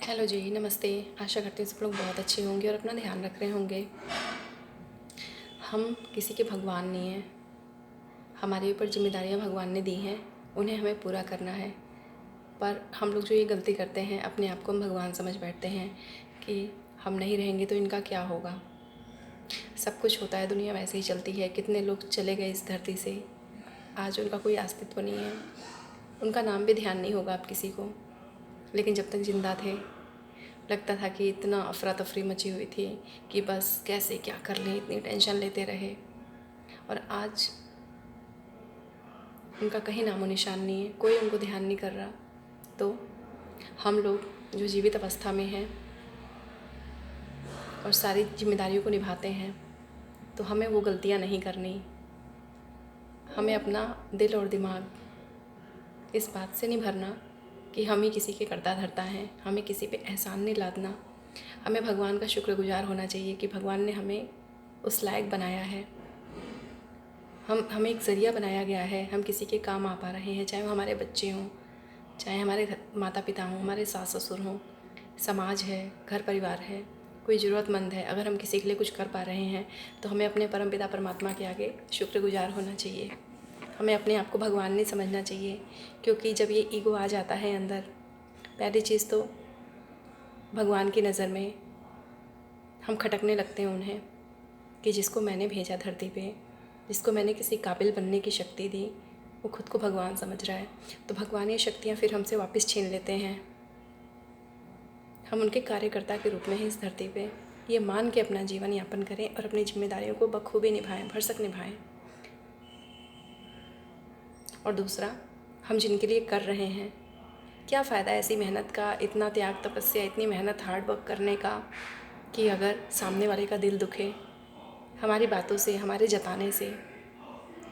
Hello जी, नमस्ते। आशा करती हूँ सब लोग बहुत अच्छे होंगे और अपना ध्यान रख रहे होंगे। हम किसी के भगवान नहीं हैं। हमारे ऊपर जिम्मेदारियाँ भगवान ने दी हैं, उन्हें हमें पूरा करना है। पर हम लोग जो ये गलती करते हैं, अपने आप को हम भगवान समझ बैठते हैं कि हम नहीं रहेंगे तो इनका क्या होगा। सब कुछ होता है, दुनिया वैसे ही चलती है। कितने लोग चले गए इस धरती से, आज उनका कोई अस्तित्व नहीं है। उनका नाम भी ध्यान नहीं होगा आप किसी को, लेकिन जब तक ज़िंदा थे लगता था कि इतना अफरा तफरी मची हुई थी कि बस कैसे क्या कर लें, इतनी टेंशन लेते रहे। और आज उनका कहीं नामो निशान नहीं है, कोई उनको ध्यान नहीं कर रहा। तो हम लोग जो जीवित अवस्था में हैं और सारी जिम्मेदारियों को निभाते हैं, तो हमें वो गलतियां नहीं करनी। हमें अपना दिल और दिमाग इस बात से नहीं भरना कि हम ही किसी के करता धरता हैं, हमें किसी पे एहसान नहीं लादना। हमें भगवान का शुक्रगुजार होना चाहिए कि भगवान ने हमें उस लायक बनाया है। हमें एक ज़रिया बनाया गया है, हम किसी के काम आ पा रहे हैं, चाहे वो हमारे बच्चे हों, चाहे हमारे माता पिता हों, हमारे सास ससुर हों, समाज है, घर परिवार है, कोई ज़रूरतमंद है। अगर हम किसी के लिए कुछ कर पा रहे हैं तो हमें अपने परमपिता परमात्मा के आगे शुक्रगुजार होना चाहिए। हमें अपने आप को भगवान नहीं समझना चाहिए, क्योंकि जब ये ईगो आ जाता है अंदर, पहली चीज़ तो भगवान की नज़र में हम खटकने लगते हैं उन्हें कि जिसको मैंने भेजा धरती पे, जिसको मैंने किसी काबिल बनने की शक्ति दी, वो खुद को भगवान समझ रहा है। तो भगवान ये शक्तियाँ फिर हमसे वापस छीन लेते हैं। हम उनके कार्यकर्ता के रूप में ही इस धरती पे ये मान के अपना जीवन यापन करें और अपनी जिम्मेदारियों को बखूबी निभाएं, भरसक निभाएं। और दूसरा, हम जिनके लिए कर रहे हैं, क्या फ़ायदा ऐसी मेहनत का, इतना त्याग तपस्या, इतनी मेहनत हार्ड वर्क करने का, कि अगर सामने वाले का दिल दुखे हमारी बातों से, हमारे जताने से।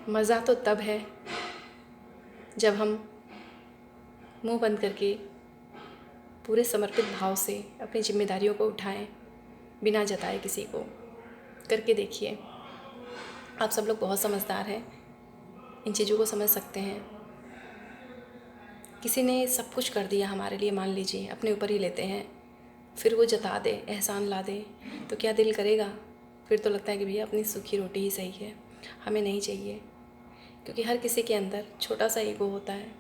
मज़ा तो तब है जब हम मुंह बंद करके पूरे समर्पित भाव से अपनी जिम्मेदारियों को उठाएं, बिना जताए किसी को। करके देखिए, आप सब लोग बहुत समझदार हैं, इन चीज़ों को समझ सकते हैं। किसी ने सब कुछ कर दिया हमारे लिए, मान लीजिए अपने ऊपर ही लेते हैं, फिर वो जता दे, एहसान ला दे, तो क्या दिल करेगा? फिर तो लगता है कि भैया अपनी सूखी रोटी ही सही है, हमें नहीं चाहिए। क्योंकि हर किसी के अंदर छोटा सा ईगो होता है,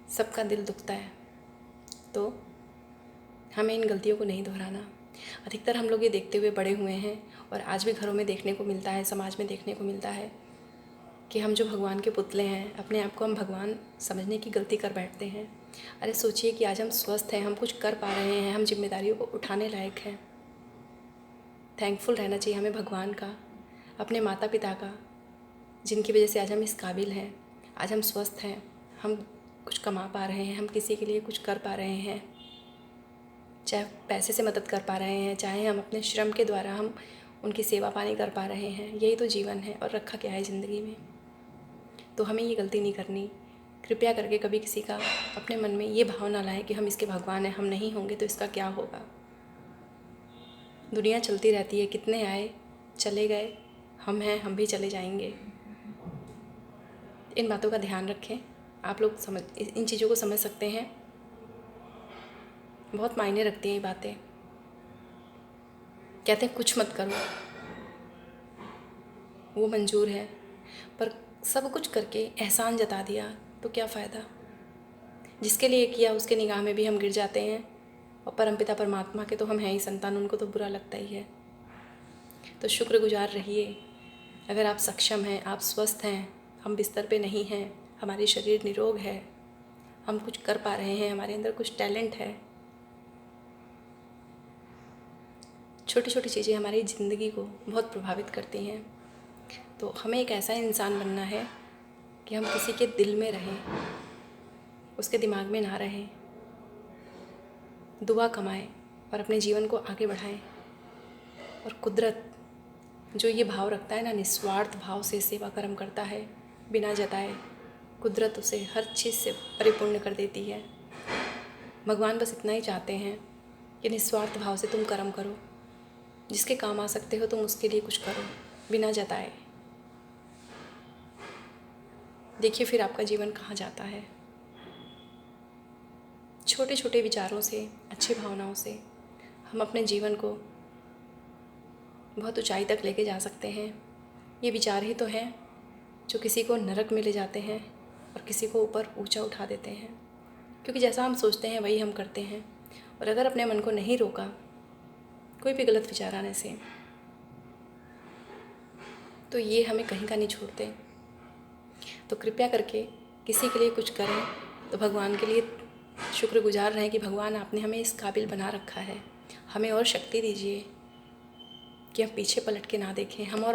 सबका दिल दुखता है। तो हमें इन गलतियों को नहीं दोहराना। अधिकतर हम लोग ये देखते हुए बड़े हुए हैं और आज भी घरों में देखने को मिलता है, समाज में देखने को मिलता है कि हम जो भगवान के पुतले हैं, अपने आप को हम भगवान समझने की गलती कर बैठते हैं। अरे सोचिए कि आज हम स्वस्थ हैं, हम कुछ कर पा रहे हैं, हम जिम्मेदारियों को उठाने लायक हैं। थैंकफुल रहना चाहिए हमें भगवान का, अपने माता पिता का, जिनकी वजह से आज हम इस काबिल हैं, आज हम स्वस्थ हैं, हम कुछ कमा पा रहे हैं, हम किसी के लिए कुछ कर पा रहे हैं, चाहे पैसे से मदद कर पा रहे हैं, चाहे हम अपने श्रम के द्वारा हम उनकी सेवा पानी कर पा रहे हैं। यही तो जीवन है, और रखा क्या है ज़िंदगी में। तो हमें ये गलती नहीं करनी। कृपया करके कभी किसी का अपने मन में ये भाव ना लाएं कि हम इसके भगवान हैं, हम नहीं होंगे तो इसका क्या होगा। दुनिया चलती रहती है, कितने आए चले गए, हम हैं, हम भी चले जाएंगे। इन बातों का ध्यान रखें। आप लोग इन चीज़ों को समझ सकते हैं, बहुत मायने रखती हैं ये बातें। कहते हैं कुछ मत करो, वो मंजूर है, पर सब कुछ करके एहसान जता दिया तो क्या फ़ायदा। जिसके लिए किया उसके निगाह में भी हम गिर जाते हैं, और परमपिता परमात्मा के तो हम हैं ही संतान, उनको तो बुरा लगता ही है। तो शुक्रगुजार रहिए। अगर आप सक्षम हैं, आप स्वस्थ हैं, हम बिस्तर पे नहीं हैं, हमारी शरीर निरोग है, हम कुछ कर पा रहे हैं, हमारे अंदर कुछ टैलेंट है। छोटी छोटी चीज़ें हमारी ज़िंदगी को बहुत प्रभावित करती हैं। तो हमें एक ऐसा इंसान बनना है कि हम किसी के दिल में रहें, उसके दिमाग में ना रहें। दुआ कमाएं और अपने जीवन को आगे बढ़ाएं। और कुदरत जो ये भाव रखता है ना, निस्वार्थ भाव से सेवा कर्म करता है बिना जताए, कुदरत उसे हर चीज़ से परिपूर्ण कर देती है। भगवान बस इतना ही चाहते हैं कि निस्वार्थ भाव से तुम कर्म करो, जिसके काम आ सकते हो तुम उसके लिए कुछ करो बिना जताए। देखिए फिर आपका जीवन कहाँ जाता है। छोटे छोटे विचारों से, अच्छी भावनाओं से हम अपने जीवन को बहुत ऊंचाई तक लेके जा सकते हैं। ये विचार ही तो हैं जो किसी को नरक में ले जाते हैं और किसी को ऊपर ऊंचा उठा देते हैं, क्योंकि जैसा हम सोचते हैं वही हम करते हैं। और अगर अपने मन को नहीं रोका कोई भी गलत विचार आने से, तो ये हमें कहीं का नहीं छोड़ते। तो कृपया करके किसी के लिए कुछ करें तो भगवान के लिए शुक्रगुजार रहें कि भगवान आपने हमें इस काबिल बना रखा है, हमें और शक्ति दीजिए कि हम पीछे पलट के ना देखें, हम और